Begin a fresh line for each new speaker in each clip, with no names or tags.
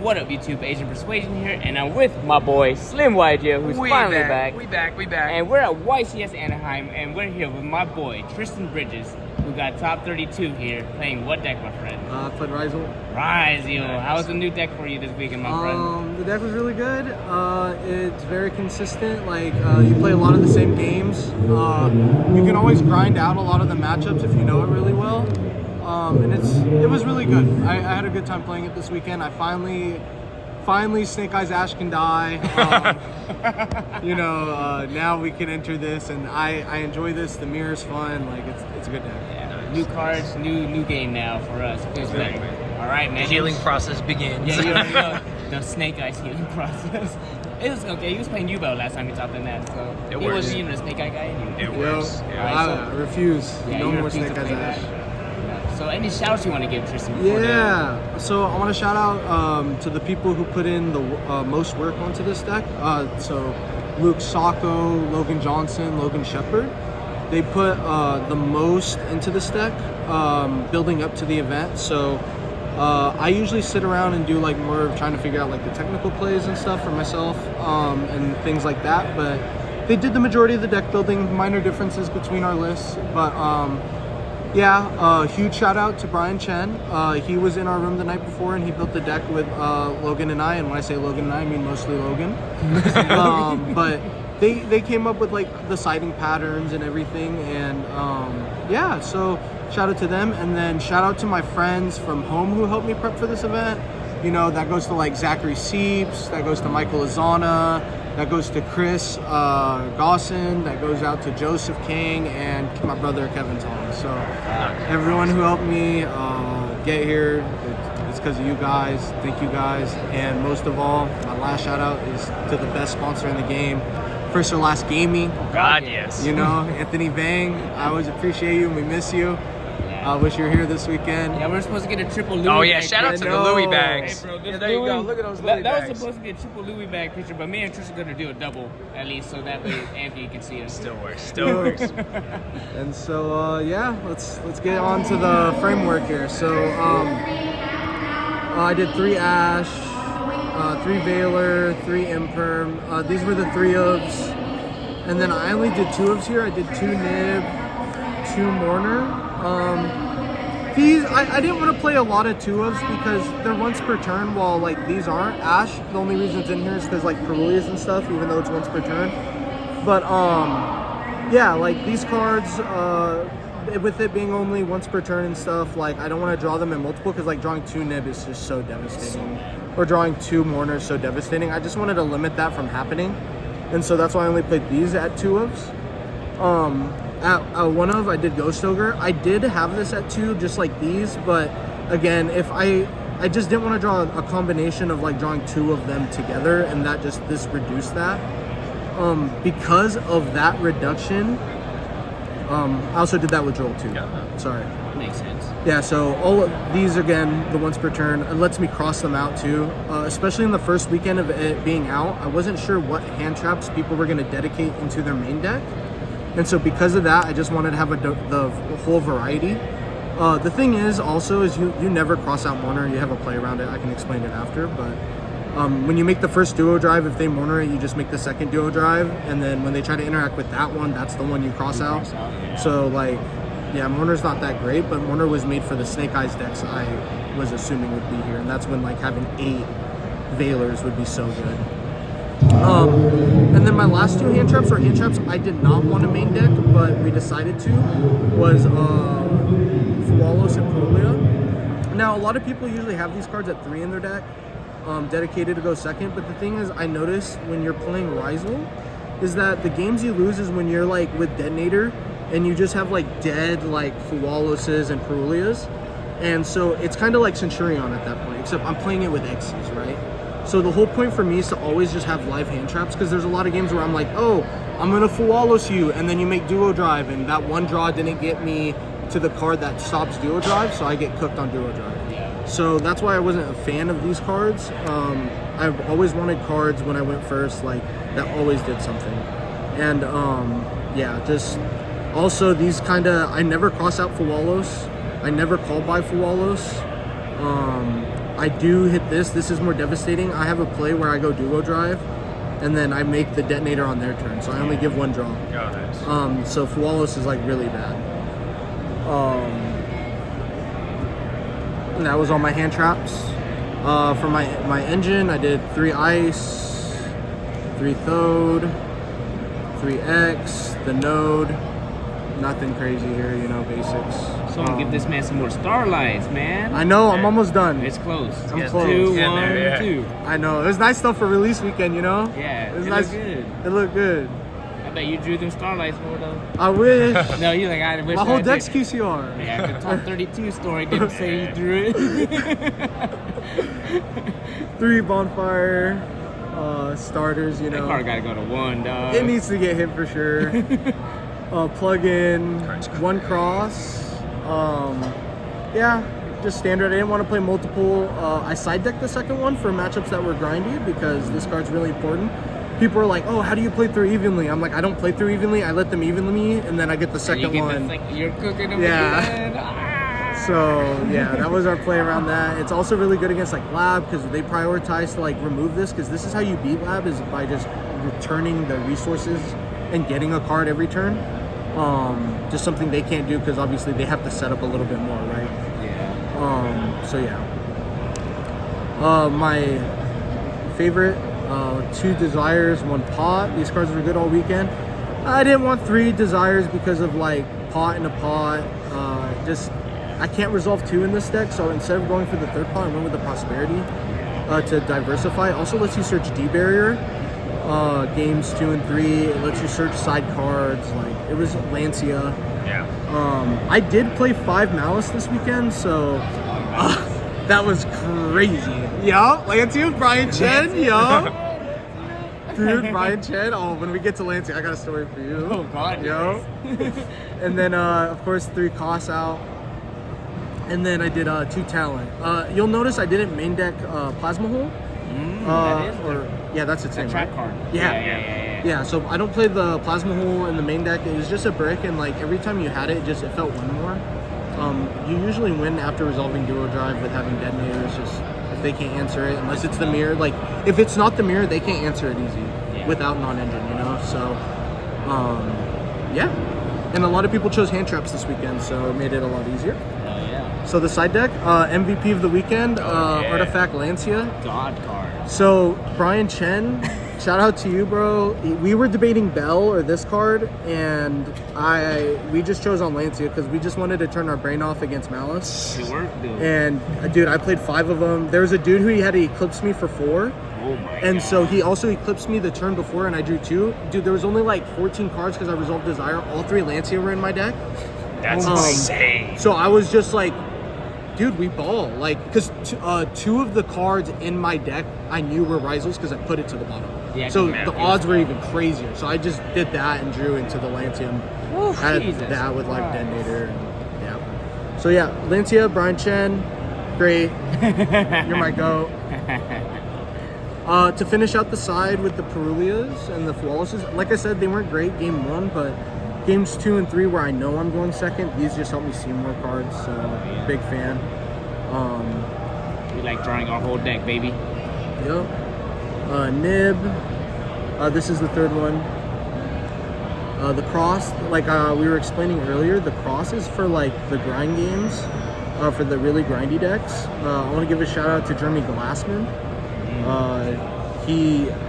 What up, YouTube? Asian Persuasion here, and I'm with my boy Slim YCS, who's finally back.
We back.
And we're at YCS Anaheim, and we're here with my boy Tristan Bridges, who got top 32 here, playing what deck, my friend?
I played RYZEAL.
RYZEAL. How was the new deck for you this weekend, my friend?
The deck was really good. It's very consistent. Like you play a lot of the same games. You can always grind out a lot of the matchups if you know it really well. And it was really good. I had a good time playing it this weekend. I finally Snake Eyes Ash can die. Now we can enter this, and I enjoy this. The mirror's fun. Like it's a good deck.
Yeah. New cards, new game now for us. Feels great. All right, man.
The healing process begins.
Yeah, you already know the Snake Eyes healing process. It was okay. He was playing yugioh last time he topped in that, so he wasn't even a Snake Eye guy anyway.
It works.
I refuse.
Yeah,
no more Snake Eyes Ash.
So any shouts you want to give, Tristan?
So I want to shout out to the people who put in the most work onto this deck. So Luke Sacco, Logan Johnson, Logan Shepard. They put the most into this deck, building up to the event. So I usually sit around and do like more of trying to figure out like the technical plays and stuff for myself and things like that. But they did the majority of the deck building, minor differences between our lists. But huge shout out to Brian Chen. He was in our room the night before and he built the deck with Logan and I. And when I say Logan and I mean mostly Logan. But they came up with like the siding patterns and everything. And so shout out to them. And then shout out to my friends from home who helped me prep for this event. You know, that goes to like Zachary Seeps, that goes to Michael Azana, that goes to Chris Gosson, that goes out to Joseph King, and my brother Kevin Thomas. So everyone who helped me get here, it's because of you guys. Thank you guys. And most of all, my last shout out is to the best sponsor in the game, First or Last Gaming.
God, yes.
You know, Anthony Vang, I always appreciate you and we miss you. I wish you were here this weekend.
Yeah, we're supposed to get a triple Louis.
Oh yeah,
bag.
shout out to the Louis bags.
Hey, bro,
There you go. Look at those Louis bags.
That was supposed to be a triple Louis bag picture, but me and Tristan are gonna do a double at least, so that way Anthony can see us.
Still works.
And so let's get on to the framework here. So I did 3 Ash, 3 Veiler, 3 Imperm. These were the 3 ofs, and then I only did 2 ofs here. I did 2 Nib, 2 Mourner. These I didn't want to play a lot of 2 ofs because they're once per turn, while like these aren't. Ash, the only reason it's in here is because like Perulias and stuff, even though it's once per turn. But like these cards, with it being only once per turn and stuff, like I don't want to draw them in multiple because like drawing 2 Nib is just so devastating, or drawing 2 Mourner is so devastating. I just wanted to limit that from happening, and so that's why I only played these at 2 ofs. At 1 of, I did Ghost Ogre. I did have this at 2, just like these, but again, if I just didn't want to draw a combination of like drawing 2 of them together, and that this reduced that. Because of that reduction, I also did that with Joel too. Sorry.
Makes sense.
Yeah, so all of these, again, the once per turn, it lets me cross them out too. Especially in the first weekend of it being out, I wasn't sure what hand traps people were going to dedicate into their main deck. And so because of that, I just wanted to have the whole variety. The thing is also is you never cross out Mourner. You have a play around it. I can explain it after. But when you make the first duo drive, if they Mourner it, you just make the second duo drive. And then when they try to interact with that one, that's the one you cross out. So like, yeah, Mourner's not that great, but Mourner was made for the Snake Eyes decks I was assuming would be here. And that's when like having 8 Veilers would be so good. And then my last 2 hand traps I did not want to main deck, but we decided to, was Fualos and Perulia. Now, a lot of people usually have these cards at 3 in their deck, dedicated to go second, but the thing is, I noticed when you're playing RYZEAL, is that the games you lose is when you're like with Detonator, and you just have like dead like Fualoses and Perulias, and so it's kind of like Centurion at that point, except I'm playing it with X's, right? So the whole point for me is to always just have live hand traps, because there's a lot of games where I'm like, oh, I'm going to Fualos you, and then you make duo drive, and that one draw didn't get me to the card that stops duo drive, so I get cooked on duo drive.
Yeah.
So that's why I wasn't a fan of these cards. I've always wanted cards when I went first, like, that always did something. And, just also these kind of, I never cross out Fualos. I never call by Fualos. I do hit this. This is more devastating. I have a play where I go duo drive, and then I make the detonator on their turn. So I only give 1 draw.
Oh, nice.
So Fualos is like really bad. And that was all my hand traps. For my engine, I did 3 ice, 3 Thode, 3 X, the node. Nothing crazy here, you know, basics.
So I'm gonna give this man some more starlights, man.
I know, I'm almost done.
It's close.
I'm
Yeah,
close.
2,
Yeah,
1,
yeah.
2.
I know. It was nice stuff for release weekend, you know?
Yeah,
It was
it
nice.
looked good.
It looked good.
I bet you drew them starlights more though.
I wish.
No, you like I wish.
My whole
I
deck's
did.
QCR.
Yeah, the top 32 story didn't say you drew it.
3 bonfire starters, you
That
know.
card gotta go to 1, dog.
It needs to get hit for sure. Plug in,
Cards
1 cross. Yeah, just standard. I didn't want to play multiple. I side decked the second one for matchups that were grindy because this card's really important. People are like, oh, how do you play through evenly? I'm like, I don't play through evenly. I let them evenly me, and then I get the
And
second
you get
one.
you're cooking them
Yeah.
again. Ah.
So yeah, that was our play around that. It's also really good against like Lab because they prioritize to like remove this because this is how you beat Lab is by just returning the resources and getting a card every turn. Just something they can't do because obviously they have to set up a little bit more, right?
Yeah.
So yeah. My favorite 2 desires, 1 pot. These cards were good all weekend. I didn't want 3 desires because of like pot and a pot. Just I can't resolve 2 in this deck, so instead of going for the 3rd pot, I went with the prosperity to diversify. Also lets you search D barrier. Games 2 and 3. It lets you search side cards. Like it was Lancia.
Yeah.
I did play 5 Malice this weekend, so that was crazy. Yo, Lancia, Brian Chen, yo. Dude, Brian Chen. Oh, when we get to Lancia, I got a story for you.
Oh God.
Yo. And then, of course, 3 costs out. And then I did 2 talent. You'll notice I didn't main deck Plasma Hole.
That is
Yeah, that's its
a
name,
trap
right?
card.
Yeah. Yeah, so I don't play the Plasma Hole in the main deck. It was just a brick, and like every time you had it, it felt 1 more. You usually win after resolving duo drive with having detonator. It's just if they can't answer it, unless it's the mirror. Like if it's not the mirror, they can't answer it easy without non-engine, you know. So, yeah. And a lot of people chose hand traps this weekend, so it made it a lot easier.
Oh yeah.
So the side deck, MVP of the weekend, Artifact Lancia.
God card.
So Brian Chen, shout out to you, bro. We were debating Bell or this card, and we just chose on Lancia because we just wanted to turn our brain off against Malice.
It worked, dude.
And dude, I played 5 of them. There was a dude who he had to eclipse me for 4.
Oh my
And
God.
so he also eclipsed me the turn before, and I drew 2. Dude, there was only like 14 cards because I resolved Desire. All 3 Lancia were in my deck.
That's insane.
So I was just like, dude, we ball. Like, because 2 of the cards in my deck I knew were RYZEALs because I put it to the bottom.
Yeah,
So
man,
the odds were even crazier. So I just did that and drew into the Lancia. Had
Jesus
that with like
Christ.
detonator. And, yeah. So yeah, Lancia, Brian Chen, great. You're my goat. To finish out the side with the Perulias and the Flawlesses, like I said, they weren't great game 1, but games 2 and 3 where I know I'm going second, these just help me see more cards, so big fan.
We like drawing our whole deck, baby.
Yep. Nib. This is the 3rd one. The cross, like we were explaining earlier, the cross is for like the grind games, for the really grindy decks. I want to give a shout out to Jeremy Glassman.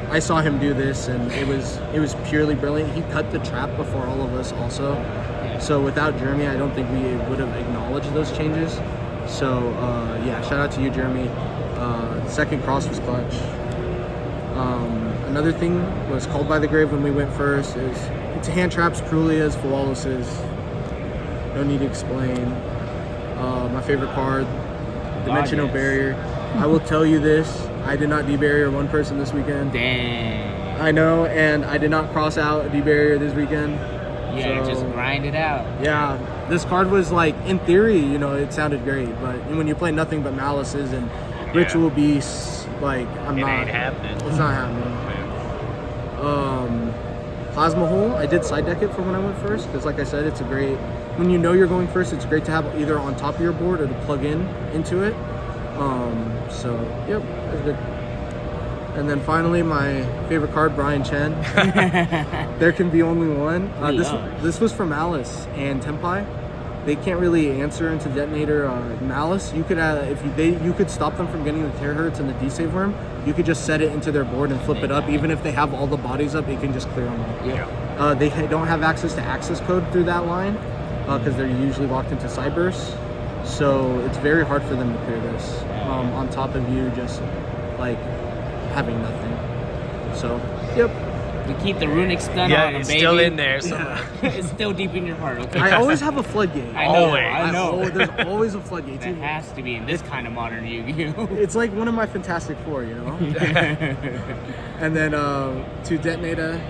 I saw him do this, and it was purely brilliant. He cut the trap before all of us also. So without Jeremy, I don't think we would have acknowledged those changes. So yeah, shout out to you, Jeremy. Second cross was clutch. Another thing was Called by the Grave when we went first. It's hand traps, Perulias, Flawlesses. No need to explain. My favorite card, Dimensional Barrier. I will tell you this, I did not debarrier 1 person this weekend.
Dang.
I know, and I did not cross out a debarrier this weekend.
Yeah,
So,
just grind it out.
yeah, this card was like, in theory, you know, it sounded great, but when you play nothing but Malices and Ritual Beasts, like,
It ain't happening.
It's not happening. Plasma Hole, I did side deck it for when I went first, because like I said, it's a great, when you know you're going first, it's great to have either on top of your board or to plug into it. So yep, that's good. And then finally, my favorite card, Brian Chen. There can be only one. This was from Malice and Tempai. They can't really answer into Detonator Malice. You could you could stop them from getting the Tear Hurts and the D-Save Worm. You could just set it into their board and flip it up. Even if they have all the bodies up, it can just clear them up.
Yeah.
They don't have access to access code through that line because they're usually locked into Cyburst. So it's very hard for them to clear this. On top of you just like having nothing. So yep.
We keep the runic stun
Yeah,
on them,
it's
baby.
still in there. So.
It's still deep in your heart, okay?
I always have a floodgate.
I know,
Always.
I know.
There's always a floodgate.
It has to be in this kind of modern Yu-Gi-Oh!
It's like one of my Fantastic Four, you know? And then to Detonator,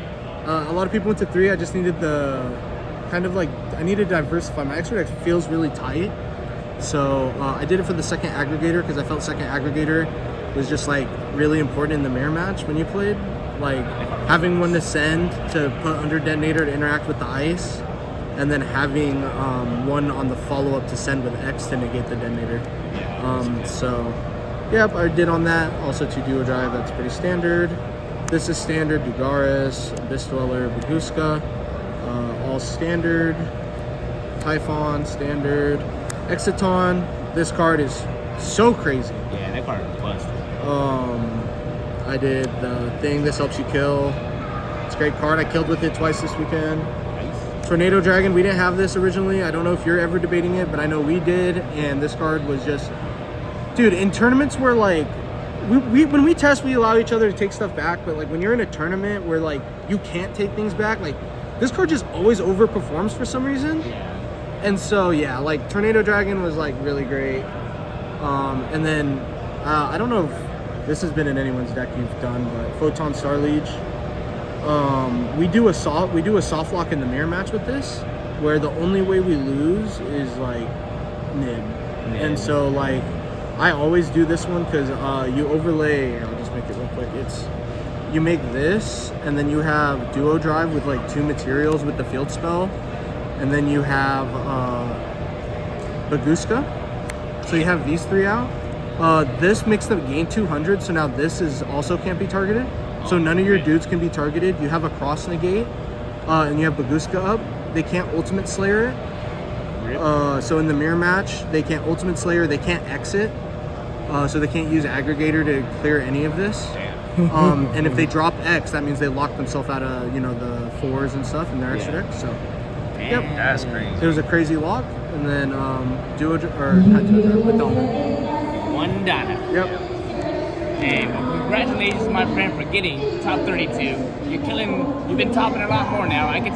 a lot of people went to 3. I just needed I needed to diversify. My extra deck feels really tight. So I did it for the second aggregator because I felt second aggregator was just like really important in the mirror match when you played. Like having one to send to put under Detonator to interact with the ice, and then having one on the follow-up to send with X to negate the Detonator. So yep, I did on that. Also to Duo Drive, that's pretty standard. This is standard, Dugaris, Abyss Dweller, Baguska, all standard. Typhon, standard. Exiton, this card is so crazy.
Yeah, that card is busted.
I did the thing, this helps you kill. It's a great card. I killed with it twice this weekend.
Nice.
Tornado Dragon, we didn't have this originally. I don't know if you're ever debating it, but I know we did. And this card was just, dude, in tournaments where like, when we test, we allow each other to take stuff back. But like when you're in a tournament where like you can't take things back, like this card just always overperforms for some reason.
Yeah.
And so yeah, like Tornado Dragon was like really great. And then I don't know if this has been in anyone's deck you've done, but Photon Star Leech. We do a soft lock in the mirror match with this, where the only way we lose is like Nib. And so like I always do this one because you overlay. I'll just make it real quick. You make this, and then you have Duo Drive with like 2 materials with the field spell, and then you have Baguska. So you have these 3 out. This makes them gain 200, so now this is also can't be targeted. So none of your dudes can be targeted. You have a cross negate, and you have Baguska up. They can't ultimate slayer it. So in the mirror match, they can't ultimate slayer. They can't exit. So they can't use aggregator to clear any of this. And if they drop X, that means they lock themselves out of the 4s and stuff in their extra deck. So yep,
That's crazy.
it was a crazy lock. And then not Duo Drive, but Dueling.
One Donna.
Yep.
Hey, well, congratulations, my friend, for getting top 32. You're killing. You've been topping a lot more now. I think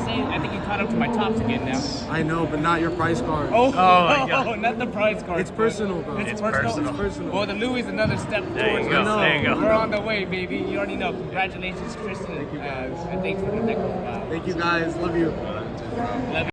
you caught up to my tops again now.
I know, but not your prize card.
Oh
my God.
Not the prize card.
It's personal, bro.
It's
personal.
It's personal.
Well, the Louis is another step
There
forward.
you go.
know.
There you go.
We're on the way, baby. You already know. Congratulations, Tristan.
Thank you, guys.
And thanks for the deck.
Thank you guys. Love you.
Love you.